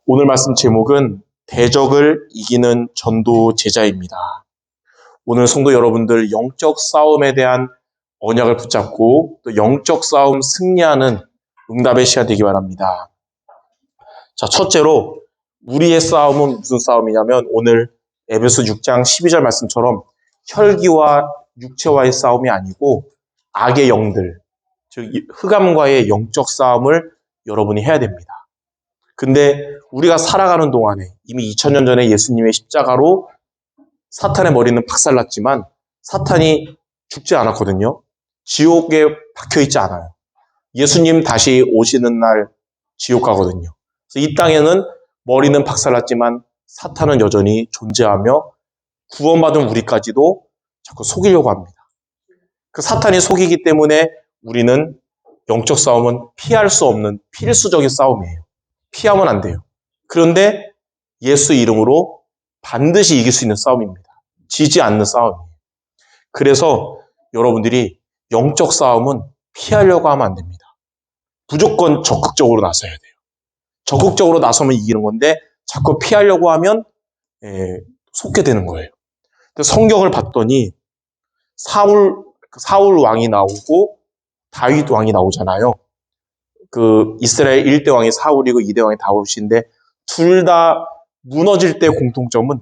오늘 말씀 제목은 대적을 이기는 전도 제자입니다. 오늘 성도 여러분들 영적 싸움에 대한 언약을 붙잡고 또 영적 싸움 승리하는 응답의 시간 되기 바랍니다. 자, 첫째로 우리의 싸움은 무슨 싸움이냐면 오늘 에베소 6장 12절 말씀처럼 혈기와 육체와의 싸움이 아니고 악의 영들, 즉 흑암과의 영적 싸움을 여러분이 해야 됩니다. 근데 우리가 살아가는 동안에 이미 2000년 전에 예수님의 십자가로 사탄의 머리는 박살났지만 사탄이 죽지 않았거든요. 지옥에 박혀있지 않아요. 예수님 다시 오시는 날 지옥 가거든요. 그래서 이 땅에는 머리는 박살났지만 사탄은 여전히 존재하며 구원받은 우리까지도 자꾸 속이려고 합니다. 그 사탄이 속이기 때문에 우리는 영적 싸움은 피할 수 없는 필수적인 싸움이에요. 피하면 안 돼요. 그런데 예수 이름으로 반드시 이길 수 있는 싸움입니다. 지지 않는 싸움이에요. 그래서 여러분들이 영적 싸움은 피하려고 하면 안 됩니다. 무조건 적극적으로 나서야 돼요. 적극적으로 나서면 이기는 건데 자꾸 피하려고 하면 속게 되는 거예요. 성경을 봤더니 사울 왕이 나오고 다윗 왕이 나오잖아요. 그 이스라엘 1대 왕이 사울이고 2대 왕이 다윗인데 둘 다 무너질 때 공통점은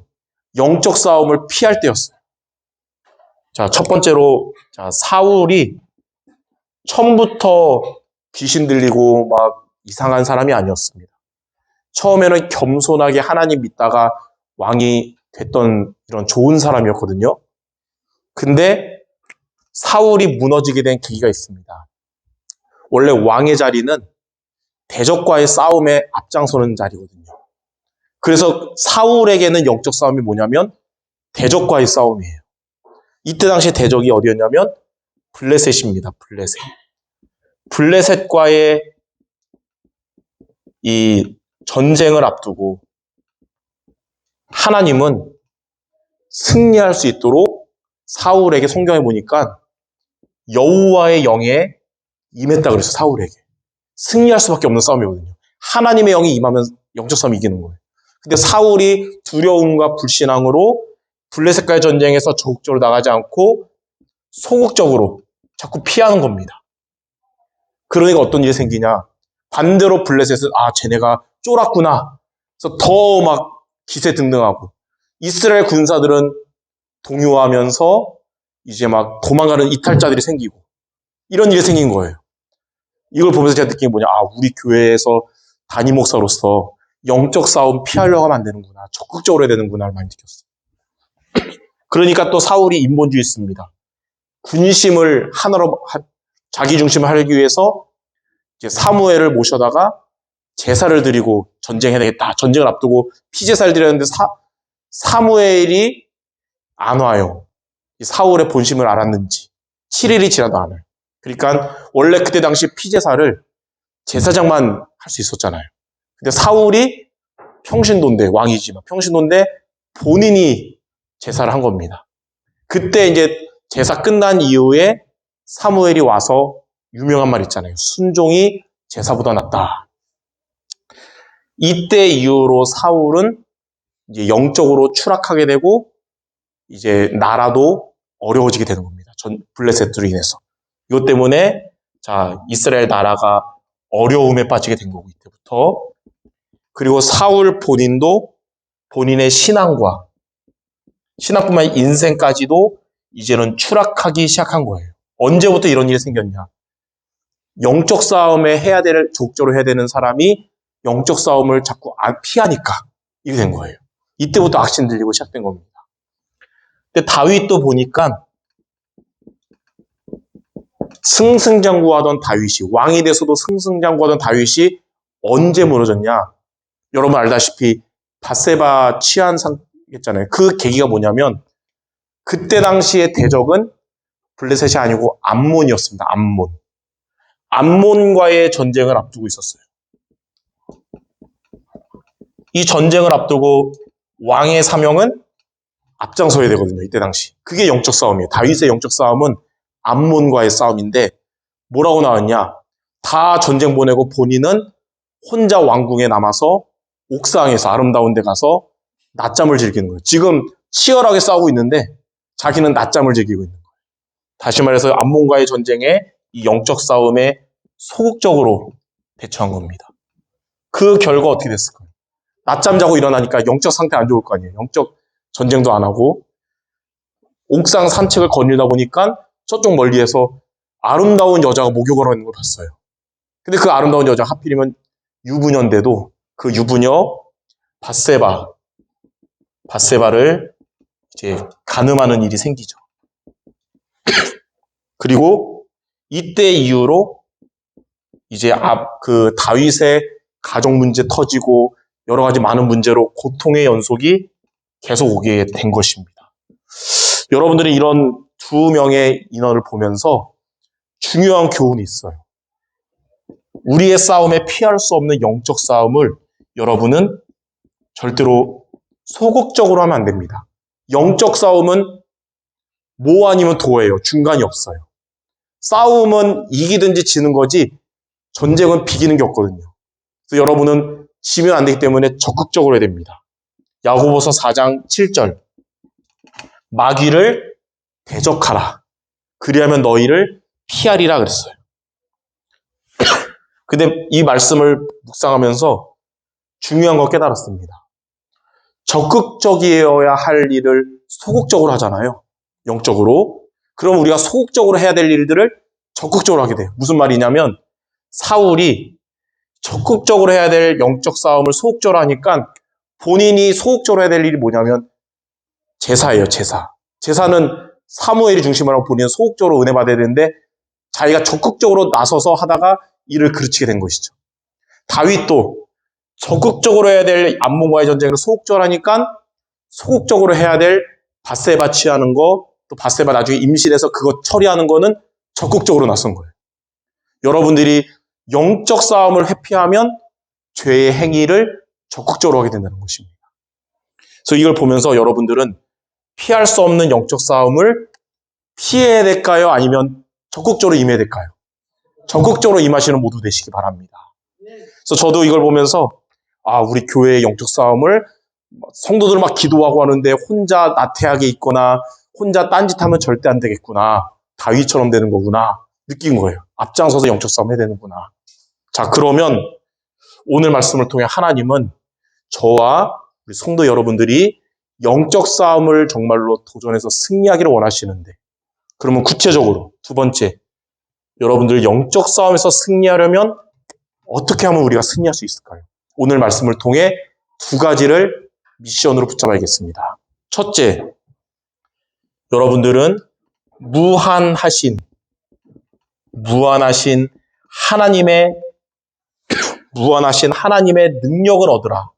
영적 싸움을 피할 때였어요. 자, 첫 번째로 사울이 처음부터 귀신 들리고 막 이상한 사람이 아니었습니다. 처음에는 겸손하게 하나님 믿다가 왕이 됐던 이런 좋은 사람이었거든요. 근데 사울이 무너지게 된 계기가 있습니다. 원래 왕의 자리는 대적과의 싸움에 앞장서는 자리거든요. 그래서 사울에게는 영적 싸움이 뭐냐면 대적과의 싸움이에요. 이때 당시 대적이 어디였냐면 블레셋입니다. 블레셋과의 이 전쟁을 앞두고 하나님은 승리할 수 있도록 사울에게 성경에 보니까 여호와의 영에 임했다 그랬어요. 사울에게. 승리할 수밖에 없는 싸움이거든요. 하나님의 영이 임하면 영적 싸움이 이기는 거예요. 근데 사울이 두려움과 불신앙으로 블레셋과의 전쟁에서 적극적으로 나가지 않고 소극적으로 자꾸 피하는 겁니다. 그러니까 어떤 일이 생기냐. 반대로 블레셋은 쟤네가 쫄았구나. 그래서 더 막 기세등등하고 이스라엘 군사들은 동요하면서 이제 막 도망가는 이탈자들이 생기고 이런 일이 생긴 거예요. 이걸 보면서 제가 느낀 게 뭐냐. 우리 교회에서 담임 목사로서 영적 싸움 피하려고 하면 안 되는구나. 적극적으로 해야 되는구나를 많이 느꼈어요. 그러니까 또 사울이 인본주의였습니다. 군심을 하나로 자기 중심을 하기 위해서 이제 사무엘을 모셔다가 제사를 드리고 전쟁해야 되겠다. 전쟁을 앞두고 피제사를 드렸는데 사무엘이 안 와요. 사울의 본심을 알았는지 7일이 지나도 안 와요. 그러니까 원래 그때 당시 피제사를 제사장만 할 수 있었잖아요. 근데 사울이 평신도인데 왕이지만 평신도인데 본인이 제사를 한 겁니다. 그때 이제 제사 끝난 이후에 사무엘이 와서 유명한 말 있잖아요. 순종이 제사보다 낫다. 이때 이후로 사울은 이제 영적으로 추락하게 되고 이제 나라도 어려워지게 되는 겁니다. 블레셋으로 인해서. 이것 때문에 이스라엘 나라가 어려움에 빠지게 된 거고 이때부터. 그리고 사울 본인도 본인의 신앙뿐만 아니라 인생까지도 이제는 추락하기 시작한 거예요. 언제부터 이런 일이 생겼냐? 영적 싸움에 적극적으로 해야 되는 사람이 영적 싸움을 자꾸 피하니까 이렇게 된 거예요. 이때부터 악신 들리고 시작된 겁니다. 근데 다윗도 보니까 승승장구하던 다윗이 왕이 돼서도 승승장구하던 다윗이 언제 무너졌냐? 여러분 알다시피 밧세바 치안 상했잖아요. 그 계기가 뭐냐면 그때 당시의 대적은 블레셋이 아니고 암몬이었습니다. 암몬과의 전쟁을 앞두고 있었어요. 이 전쟁을 앞두고 왕의 사명은 앞장서야 되거든요. 이때 당시. 그게 영적 싸움이에요. 다윗의 영적 싸움은 암몬과의 싸움인데 뭐라고 나왔냐? 다 전쟁 보내고 본인은 혼자 왕궁에 남아서 옥상에서 아름다운 데 가서 낮잠을 즐기는 거예요. 지금 치열하게 싸우고 있는데 자기는 낮잠을 즐기고 있는 거예요. 다시 말해서 암몬과의 전쟁에 이 영적 싸움에 소극적으로 대처한 겁니다. 그 결과 어떻게 됐을까요? 낮잠 자고 일어나니까 영적 상태 안 좋을 거 아니에요. 영적 전쟁도 안 하고 옥상 산책을 거닐다 보니까 저쪽 멀리에서 아름다운 여자가 목욕을 하는 걸 봤어요. 근데 그 아름다운 여자가 하필이면 유부녀인데도 그 유부녀 바세바를 이제 간음하는 일이 생기죠. 그리고 이때 이후로 이제 그 다윗의 가정 문제 터지고 여러 가지 많은 문제로 고통의 연속이 계속 오게 된 것입니다. 여러분들이 이런 두 명의 인원을 보면서 중요한 교훈이 있어요. 우리의 싸움에 피할 수 없는 영적 싸움을 여러분은 절대로 소극적으로 하면 안 됩니다. 영적 싸움은 모 아니면 도예요. 중간이 없어요. 싸움은 이기든지 지는 거지 전쟁은 비기는 게 없거든요. 그래서 여러분은 지면 안 되기 때문에 적극적으로 해야 됩니다. 야고보서 4장 7절 마귀를 대적하라. 그리하면 너희를 피하리라 그랬어요. 근데 이 말씀을 묵상하면서 중요한 거 깨달았습니다. 적극적이어야 할 일을 소극적으로 하잖아요. 영적으로. 그럼 우리가 소극적으로 해야 될 일들을 적극적으로 하게 돼요. 무슨 말이냐면 사울이 적극적으로 해야 될 영적 싸움을 소극적으로 하니까 본인이 소극적으로 해야 될 일이 뭐냐면 제사예요. 제사는 사무엘이 중심으로 하고 본인은 소극적으로 은혜 받아야 되는데 자기가 적극적으로 나서서 하다가 일을 그르치게 된 것이죠. 다윗도 적극적으로 해야 될 암몬과의 전쟁을 소극적으로 하니까 소극적으로 해야 될 밧세바 취하는 거, 또 밧세바 나중에 임신해서 그거 처리하는 거는 적극적으로 나선 거예요. 여러분들이 영적 싸움을 회피하면 죄의 행위를 적극적으로 하게 된다는 것입니다. 그래서 이걸 보면서 여러분들은 피할 수 없는 영적 싸움을 피해야 될까요? 아니면 적극적으로 임해야 될까요? 적극적으로 임하시는 모두 되시기 바랍니다. 그래서 저도 이걸 보면서 우리 교회의 영적 싸움을 성도들 막 기도하고 하는데 혼자 나태하게 있거나 혼자 딴짓하면 절대 안 되겠구나. 다윗처럼 되는 거구나. 느낀 거예요. 앞장서서 영적 싸움 해야 되는구나. 자, 그러면 오늘 말씀을 통해 하나님은 저와 우리 성도 여러분들이 영적 싸움을 정말로 도전해서 승리하기를 원하시는데 그러면 구체적으로 두 번째 여러분들 영적 싸움에서 승리하려면 어떻게 하면 우리가 승리할 수 있을까요? 오늘 말씀을 통해 두 가지를 미션으로 붙잡아야겠습니다. 첫째, 여러분들은 무한하신 하나님의 능력을 얻으라.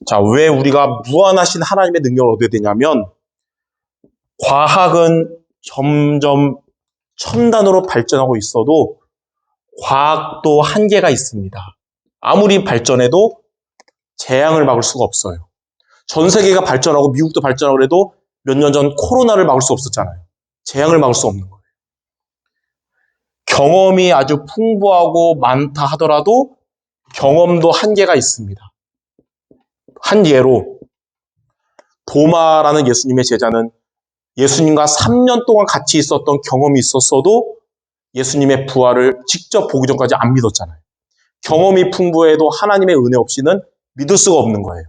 자, 왜 우리가 무한하신 하나님의 능력을 얻어야 되냐면 과학은 점점 첨단으로 발전하고 있어도 과학도 한계가 있습니다. 아무리 발전해도 재앙을 막을 수가 없어요. 전 세계가 발전하고 미국도 발전하고 그래도 몇 년 전 코로나를 막을 수 없었잖아요. 재앙을 막을 수 없는 거예요. 경험이 아주 풍부하고 많다 하더라도 경험도 한계가 있습니다. 한 예로 도마라는 예수님의 제자는 예수님과 3년 동안 같이 있었던 경험이 있었어도 예수님의 부활을 직접 보기 전까지 안 믿었잖아요. 경험이 풍부해도 하나님의 은혜 없이는 믿을 수가 없는 거예요.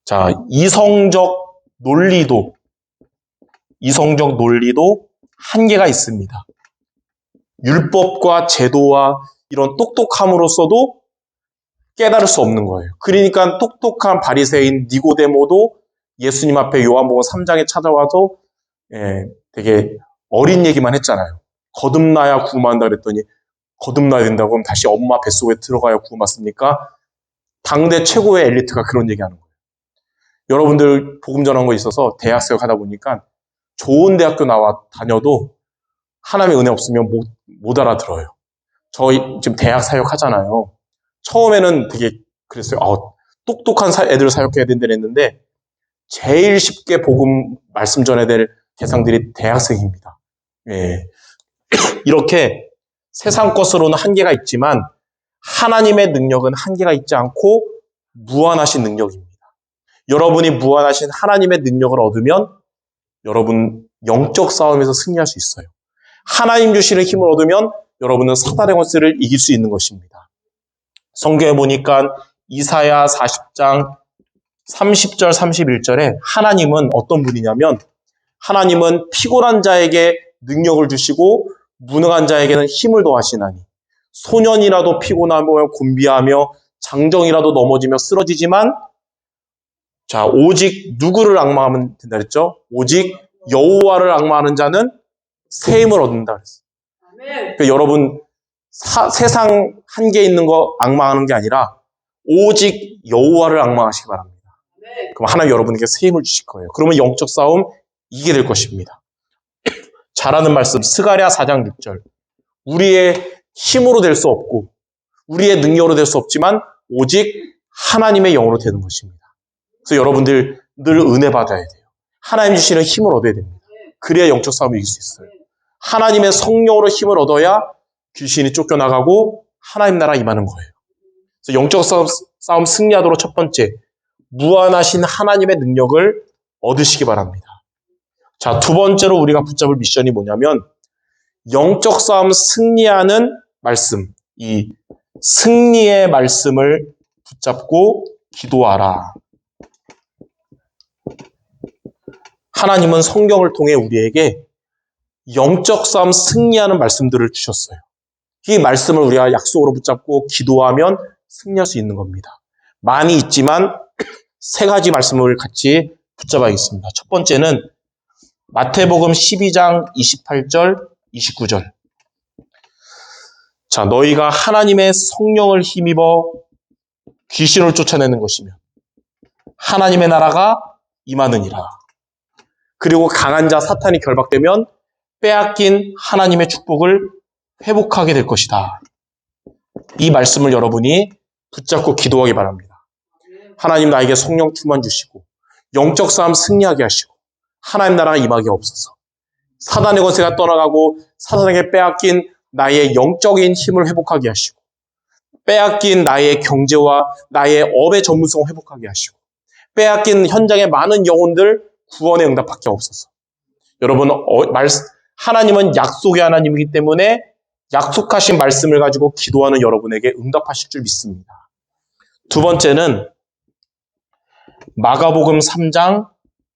자, 이성적 논리도 한계가 있습니다. 율법과 제도와 이런 똑똑함으로써도 깨달을 수 없는 거예요. 그러니까 똑똑한 바리새인 니고데모도 예수님 앞에 요한복음 3장에 찾아와서 되게 어린 얘기만 했잖아요. 거듭나야 구원받는다 그랬더니 거듭나야 된다고 하면 다시 엄마 뱃속에 들어가야 구원받습니까? 당대 최고의 엘리트가 그런 얘기하는 거예요. 여러분들 복음 전한 거 있어서 대학생 하다 보니까 좋은 대학교 다녀도 하나님의 은혜 없으면 못 알아들어요. 저희 지금 대학 사역 하잖아요. 처음에는 되게 그랬어요. 똑똑한 애들을 사역해야 된다 했는데 제일 쉽게 복음 말씀 전해야 될 대상들이 대학생입니다. 예. 이렇게 세상 것으로는 한계가 있지만 하나님의 능력은 한계가 있지 않고 무한하신 능력입니다. 여러분이 무한하신 하나님의 능력을 얻으면 여러분 영적 싸움에서 승리할 수 있어요. 하나님 주시는 힘을 얻으면 여러분은 사단의 권세를 이길 수 있는 것입니다. 성경에 보니까 이사야 40장 30절 31절에 하나님은 어떤 분이냐면 하나님은 피곤한 자에게 능력을 주시고 무능한 자에게는 힘을 더하시나니 소년이라도 피곤하며 곤비하며 장정이라도 넘어지며 쓰러지지만 자 오직 누구를 앙망하면 된다 그랬죠? 오직 여호와를 앙망하는 자는 새 힘을 얻는다 그랬어요. 그러니까 여러분 세상 한계 있는 거 앙망하는 게 아니라 오직 여호와를 앙망하시기 바랍니다. 그럼 하나님 여러분에게 새 힘을 주실 거예요. 그러면 영적 싸움 이기게 될 것입니다. 잘하는 말씀 스가랴 4장 6절 우리의 힘으로 될 수 없고 우리의 능력으로 될 수 없지만 오직 하나님의 영으로 되는 것입니다. 그래서 여러분들 늘 은혜 받아야 돼요. 하나님 주시는 힘을 얻어야 됩니다. 그래야 영적 싸움을 이길 수 있어요. 하나님의 성령으로 힘을 얻어야 귀신이 쫓겨나가고 하나님 나라 임하는 거예요. 그래서 영적 싸움 승리하도록 첫 번째 무한하신 하나님의 능력을 얻으시기 바랍니다. 자, 두 번째로 우리가 붙잡을 미션이 뭐냐면 영적 싸움 승리하는 말씀, 이 승리의 말씀을 붙잡고 기도하라. 하나님은 성경을 통해 우리에게 영적 싸움 승리하는 말씀들을 주셨어요. 이 말씀을 우리가 약속으로 붙잡고 기도하면 승리할 수 있는 겁니다. 많이 있지만 세 가지 말씀을 같이 붙잡아야겠습니다. 첫 번째는 마태복음 12장 28절, 29절. 자, 너희가 하나님의 성령을 힘입어 귀신을 쫓아내는 것이며 하나님의 나라가 임하느니라. 그리고 강한 자 사탄이 결박되면 빼앗긴 하나님의 축복을 회복하게 될 것이다. 이 말씀을 여러분이 붙잡고 기도하기 바랍니다. 하나님 나에게 성령 충만 주시고 영적 싸움 승리하게 하시고 하나님 나라가 임하게 없어서 사단의 권세가 떠나가고 사단에게 빼앗긴 나의 영적인 힘을 회복하게 하시고 빼앗긴 나의 경제와 나의 업의 전문성을 회복하게 하시고 빼앗긴 현장의 많은 영혼들 구원의 응답밖에 없어서 여러분 하나님은 약속의 하나님이기 때문에 약속하신 말씀을 가지고 기도하는 여러분에게 응답하실 줄 믿습니다. 두 번째는 마가복음 3장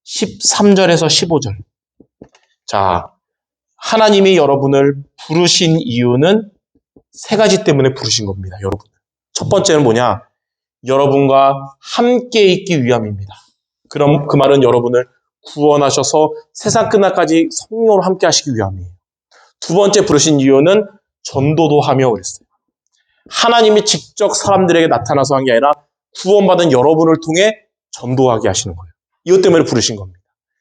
13절에서 15절. 자, 하나님이 여러분을 부르신 이유는 세 가지 때문에 부르신 겁니다, 여러분. 첫 번째는 뭐냐? 여러분과 함께 있기 위함입니다. 그럼 그 말은 여러분을 구원하셔서 세상 끝날까지 성령으로 함께 하시기 위함이에요. 두 번째 부르신 이유는 전도도 하며 그랬어요. 하나님이 직접 사람들에게 나타나서 한 게 아니라 구원받은 여러분을 통해 전도하게 하시는 거예요. 이것 때문에 부르신 겁니다.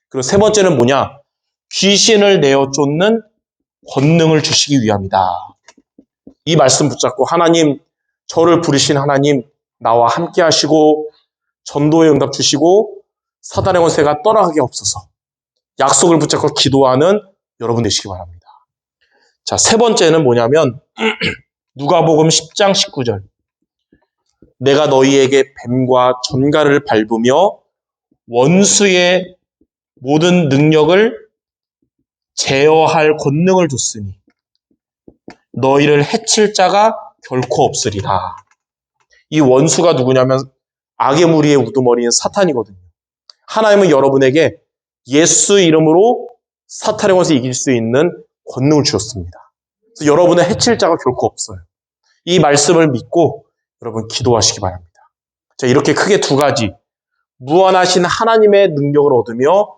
그리고 세 번째는 뭐냐? 귀신을 내어 쫓는 권능을 주시기 위함이다. 이 말씀 붙잡고 하나님, 저를 부르신 하나님, 나와 함께 하시고 전도의 응답 주시고 사단의 권세가 떠나가게 없어서 약속을 붙잡고 기도하는 여러분 되시기 바랍니다. 자, 세 번째는 뭐냐면 누가복음 10장 19절. 내가 너희에게 뱀과 전갈을 밟으며 원수의 모든 능력을 제어할 권능을 줬으니 너희를 해칠 자가 결코 없으리라. 이 원수가 누구냐면 악의 무리의 우두머리인 사탄이거든요. 하나님은 여러분에게 예수 이름으로 사탄의 권세 이길 수 있는 권능을 주셨습니다. 그래서 여러분의 해칠 자가 결코 없어요. 이 말씀을 믿고 여러분 기도하시기 바랍니다. 자, 이렇게 크게 두 가지 무한하신 하나님의 능력을 얻으며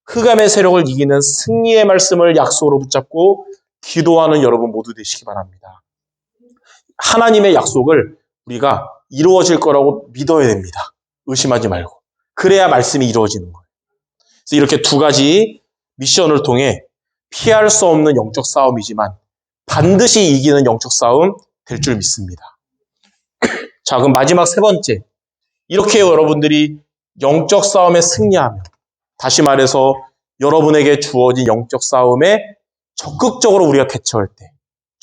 흑암의 세력을 이기는 승리의 말씀을 약속으로 붙잡고 기도하는 여러분 모두 되시기 바랍니다. 하나님의 약속을 우리가 이루어질 거라고 믿어야 됩니다. 의심하지 말고. 그래야 말씀이 이루어지는 거예요. 그래서 이렇게 두 가지 미션을 통해 피할 수 없는 영적 싸움이지만 반드시 이기는 영적 싸움 될 줄 믿습니다. 자, 그럼 마지막 세 번째. 이렇게 여러분들이 영적 싸움에 승리하며 다시 말해서 여러분에게 주어진 영적 싸움에 적극적으로 우리가 대처할 때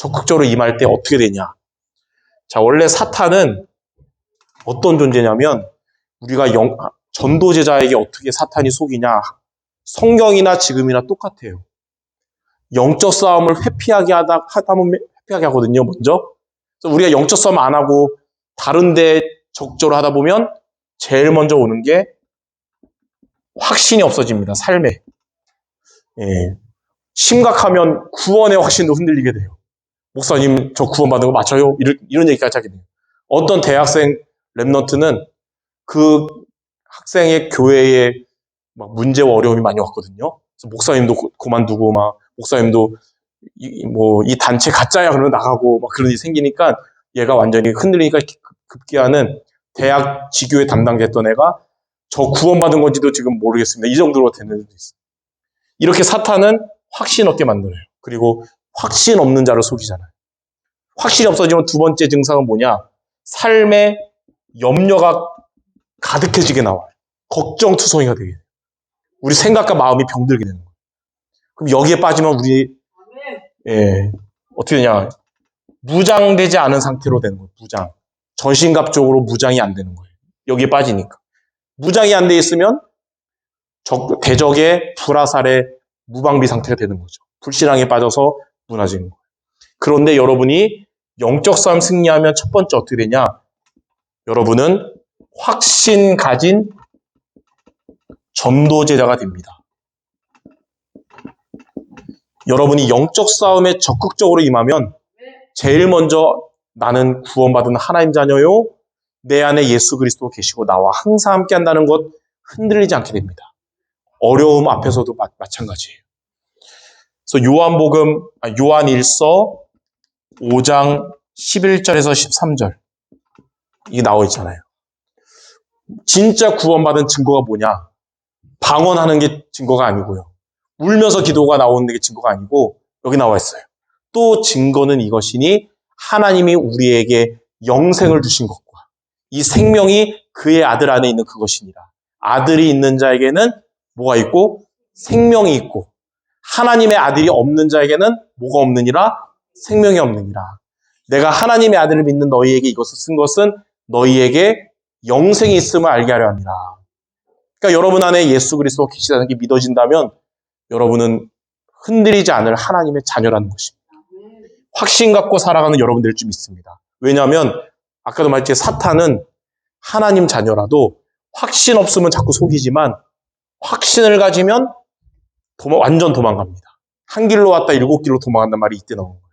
적극적으로 임할 때 어떻게 되냐. 자, 원래 사탄은 어떤 존재냐면 우리가 전도제자에게 어떻게 사탄이 속이냐. 성경이나 지금이나 똑같아요. 영적 싸움을 회피하게 하다 보면 회피하게 하거든요, 먼저. 그래서 우리가 영적 싸움 안 하고 다른 데 적절을 하다 보면 제일 먼저 오는 게 확신이 없어집니다, 삶에. 예. 심각하면 구원의 확신도 흔들리게 돼요. 목사님, 저 구원받은 거 맞아요? 이런 얘기까지 하게 돼요. 어떤 대학생 랩넌트는 그 학생의 교회에 막 문제와 어려움이 많이 왔거든요. 그래서 목사님도 그만두고 막 목사님도 이 단체 가짜야 그러면 나가고 막 그런 일이 생기니까 얘가 완전히 흔들리니까 급기야는 대학 지교회 담당됐던 애가 저 구원받은 건지도 지금 모르겠습니다. 이 정도로 되는 애도 있어요. 이렇게 사탄은 확신 없게 만들어요. 그리고 확신 없는 자를 속이잖아요. 확신이 없어지면 두 번째 증상은 뭐냐? 삶에 염려가 가득해지게 나와요. 걱정투성이가 되게 돼요. 우리 생각과 마음이 병들게 되는 거예요. 그럼 여기에 빠지면 우리 어떻게 되냐? 무장되지 않은 상태로 되는 거예요. 무장. 전신갑적으로 무장이 안 되는 거예요. 여기에 빠지니까. 무장이 안 돼 있으면 대적의 불화살의 무방비 상태가 되는 거죠. 불신앙에 빠져서 무너지는 거예요. 그런데 여러분이 영적 싸움 승리하면 첫 번째 어떻게 되냐? 여러분은 확신 가진 전도제자가 됩니다. 여러분이 영적 싸움에 적극적으로 임하면 제일 먼저 나는 구원받은 하나님 자녀요. 내 안에 예수 그리스도 계시고 나와 항상 함께 한다는 것 흔들리지 않게 됩니다. 어려움 앞에서도 마찬가지예요. 그래서 요한일서 5장 11절에서 13절 이게 나와 있잖아요. 진짜 구원받은 증거가 뭐냐? 방언하는 게 증거가 아니고요. 울면서 기도가 나오는 게 증거가 아니고 여기 나와 있어요. 또 증거는 이것이니 하나님이 우리에게 영생을 주신 것과 이 생명이 그의 아들 안에 있는 그것이니라. 아들이 있는 자에게는 뭐가 있고? 생명이 있고 하나님의 아들이 없는 자에게는 뭐가 없느니라? 생명이 없느니라. 내가 하나님의 아들을 믿는 너희에게 이것을 쓴 것은 너희에게 영생이 있음을 알게 하려 합니다. 그러니까 여러분 안에 예수 그리스도가 계시다는 게 믿어진다면 여러분은 흔들리지 않을 하나님의 자녀라는 것입니다. 확신 갖고 살아가는 여러분 될 줄 믿습니다. 왜냐하면 아까도 말했지 사탄은 하나님 자녀라도 확신 없으면 자꾸 속이지만 확신을 가지면 완전 도망갑니다. 한 길로 왔다 7길로 도망간단 말이 이때 나오는 거예요.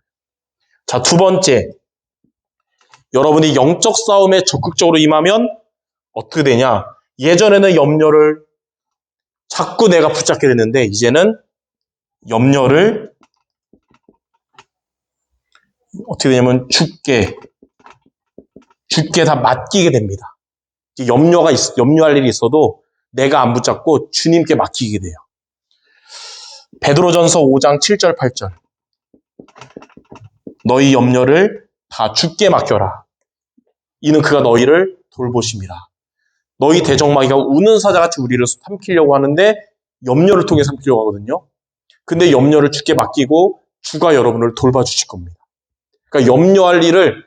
자, 두 번째. 여러분이 영적 싸움에 적극적으로 임하면 어떻게 되냐? 예전에는 염려를 자꾸 내가 붙잡게 됐는데 이제는 염려를 어떻게 되냐면 죽게 다 맡기게 됩니다. 염려할 일이 있어도 내가 안 붙잡고 주님께 맡기게 돼요. 베드로전서 5장 7절 8절 너희 염려를 다 주께 맡겨라. 이는 그가 너희를 돌보심이라. 너희 대적마귀가 우는 사자같이 우리를 삼키려고 하는데 염려를 통해 삼키려고 하거든요. 근데 염려를 주께 맡기고 주가 여러분을 돌봐주실 겁니다. 그러니까 염려할 일을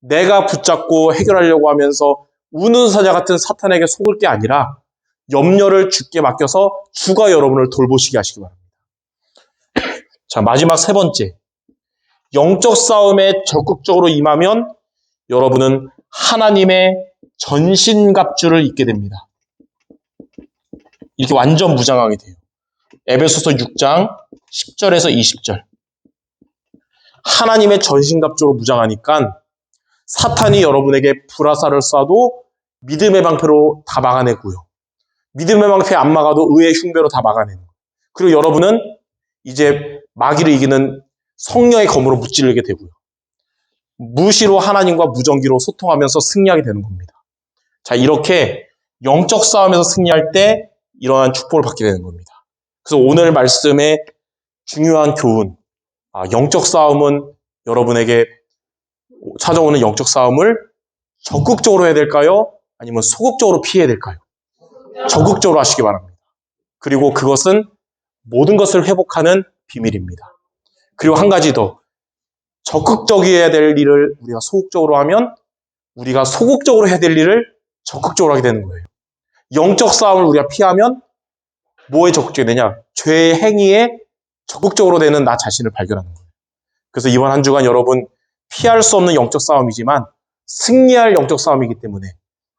내가 붙잡고 해결하려고 하면서 우는 사자 같은 사탄에게 속을 게 아니라 염려를 주께 맡겨서 주가 여러분을 돌보시게 하시기 바랍니다. 자, 마지막 세 번째. 영적 싸움에 적극적으로 임하면 여러분은 하나님의 전신갑주를 입게 됩니다. 이렇게 완전 무장하게 돼요. 에베소서 6장 10절에서 20절. 하나님의 전신갑주로 무장하니까 사탄이 여러분에게 불화살을 쏴도 믿음의 방패로 다 막아내고요. 믿음의 방패 안 막아도 의의 흉배로 다 막아내는 거예요. 그리고 여러분은 이제 마귀를 이기는 성령의 검으로 무찌르게 되고요. 무시로 하나님과 무전기로 소통하면서 승리하게 되는 겁니다. 자, 이렇게 영적 싸움에서 승리할 때 이러한 축복을 받게 되는 겁니다. 그래서 오늘 말씀의 중요한 교훈, 영적 싸움은 여러분에게 찾아오는 영적 싸움을 적극적으로 해야 될까요? 아니면 소극적으로 피해야 될까요? 적극적으로 하시기 바랍니다. 그리고 그것은 모든 것을 회복하는 비밀입니다. 그리고 한 가지 더, 적극적이어야 될 일을 우리가 소극적으로 하면 우리가 소극적으로 해야 될 일을 적극적으로 하게 되는 거예요. 영적 싸움을 우리가 피하면 뭐에 적극적이 되냐? 죄의 행위에 적극적으로 되는 나 자신을 발견하는 거예요. 그래서 이번 한 주간 여러분 피할 수 없는 영적 싸움이지만 승리할 영적 싸움이기 때문에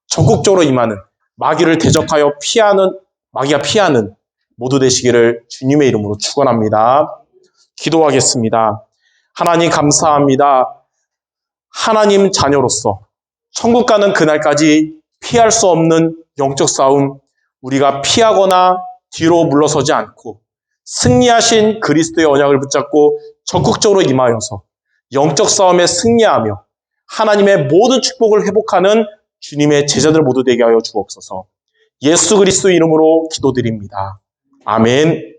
적극적으로 임하는 마귀를 대적하여 마귀가 피하는 모두 되시기를 주님의 이름으로 축원합니다. 기도하겠습니다. 하나님 감사합니다. 하나님 자녀로서 천국 가는 그날까지 피할 수 없는 영적 싸움 우리가 피하거나 뒤로 물러서지 않고 승리하신 그리스도의 언약을 붙잡고 적극적으로 임하여서 영적 싸움에 승리하며 하나님의 모든 축복을 회복하는 주님의 제자들 모두 되게 하여 주옵소서. 예수 그리스도 이름으로 기도드립니다. 아멘.